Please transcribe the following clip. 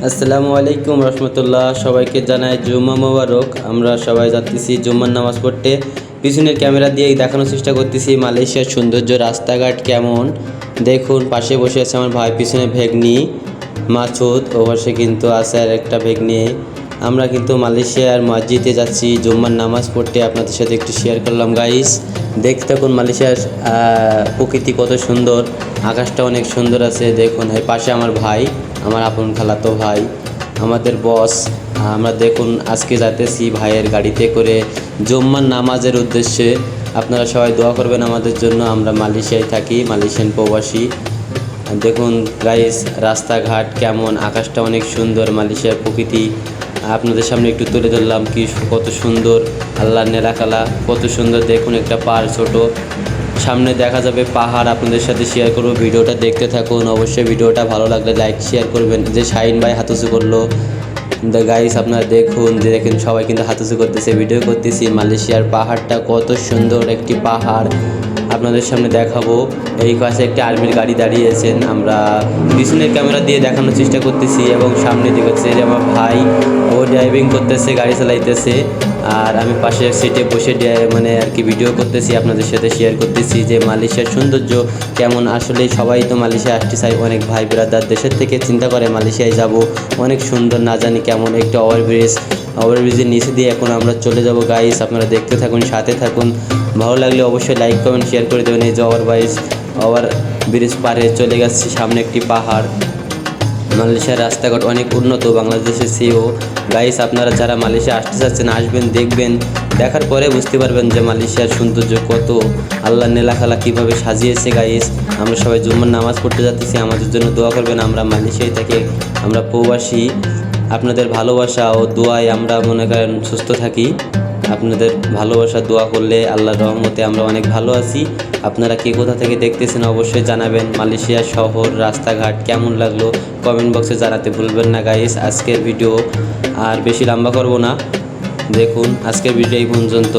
আসসালামু আলাইকুম রহমতুল্লাহ। সবাইকে জানাই জুম্মা মোবারক। আমরা সবাই যাচ্ছি জুম্মার নামাজ পড়তে। পিছনের ক্যামেরা দিয়ে দেখানোর চেষ্টা করতেছি মালয়েশিয়ার সৌন্দর্য, রাস্তাঘাট কেমন। দেখুন, পাশে বসে আছে আমার ভাই, পিছনে ভেগনি মাছুদ, ও পাশে কিন্তু আছে আর একটা ভেগনি। আমরা কিন্তু মালয়েশিয়ার মসজিদে যাচ্ছি জুম্মার নামাজ পড়তে। আপনাদের সাথে একটু শেয়ার করলাম গাইস। দেখতে থাকুন মালয়েশিয়ার প্রকৃতি কত সুন্দর, আকাশটা অনেক সুন্দর আছে। দেখুন এই পাশে আমার ভাই, আমার আপন খালাতো ভাই, আমাদের বস। আমরা দেখুন আজকে যাইতেছি ভাইয়ের গাড়িতে করে জুম্মার নামাজের উদ্দেশ্যে। আপনারা সবাই দোয়া করবেন আমাদের জন্য। আমরা মালয়েশিয়ায় থাকি, মালয়েশিয়ান প্রবাসী। দেখুন গাইস, রাস্তাঘাট কেমন, আকাশটা অনেক সুন্দর, মালয়েশিয়ার প্রকৃতি আপনাদের সামনে একটু তুলে ধরলাম। কি কত সুন্দর, আল্লাহর নেলাকালা কত সুন্দর। দেখুন একটা পাহাড় ছোট, সামনে দেখা যাবে পাহাড়। আপনাদের সাথে শেয়ার করব, ভিডিওটা দেখতে থাকুন। অবশ্যই ভিডিওটা ভালো লাগলে লাইক শেয়ার করবেন। যে শাহিন ভাই হাতুসু করলো গাইস, আপনারা দেখুন, যে দেখেন সবাই কিন্তু হাতুসু করতেছে, ভিডিও করতেছি। মালয়েশিয়ার পাহাড়টা কত সুন্দর একটি পাহাড় আপনাদের সামনে দেখাবো। এই পাশে একটি আর্মির গাড়ি দাঁড়িয়েছেন, আমরা পিছনের ক্যামেরা দিয়ে দেখানোর চেষ্টা করতেছি। এবং সামনে দিকে হচ্ছে যে আমার ভাই, ও ড্রাইভিং করতেছে, গাড়ি চালাইতেছে। আর আমি পাশের সিটে বসে মানে আর কি ভিডিও করতেছি, আপনাদের সাথে শেয়ার করতেছি যে মালয়েশিয়ার সৌন্দর্য কেমন। আসলে সবাই তো মালয়েশিয়া আসতে চাই, অনেক ভাই ব্রাদার দেশের থেকে চিন্তা করে মালয়েশিয়ায় যাব। অনেক সুন্দর, না জানি কেমন একটা ওভারব্রিজের নিচে দিয়ে এখন আমরা চলে যাব গাইস। আপনারা দেখতে থাকুন, সাথে থাকুন। ভালো লাগলে অবশ্যই লাইক কমেন্ট শেয়ার করে দেবেন। এই যে ওভার ব্রিজ পারে চলে গেছে, সামনে একটি পাহাড়। মালয়েশিয়ার রাস্তাঘাট অনেক উন্নত বাংলাদেশের চেয়েও। গাইস, আপনারা যারা মালয়েশিয়া আসতে চাচ্ছেন আসবেন, দেখবেন, দেখার পরে বুঝতে পারবেন যে মালয়েশিয়ার সৌন্দর্য কত, আল্লাহর নেলাখালা কীভাবে সাজিয়েছে। গাইস, আমরা সবাই জুম্মার নামাজ পড়তে যাচ্ছি, আমাদের জন্য দোয়া করবেন। আমরা মালয়েশিয়ায় থাকি, আমরা প্রবাসী। আপনাদের ভালোবাসা ও দোয়ায় আমরা মনে করেন সুস্থ থাকি। আপনাদের ভালোবাসা দোয়া করলে আল্লাহর রহমতে আমরা অনেক ভালো আছি। আপনারা কে কোথা থেকে দেখতেছেন অবশ্যই জানাবেন। মালয়েশিয়া শহর, রাস্তাঘাট কেমন লাগলো কমেন্ট বক্সে জানাতে ভুলবেন না গাইস। আজকের ভিডিও আর বেশি লম্বা করব না, দেখুন আজকের ভিডিও এই পর্যন্ত।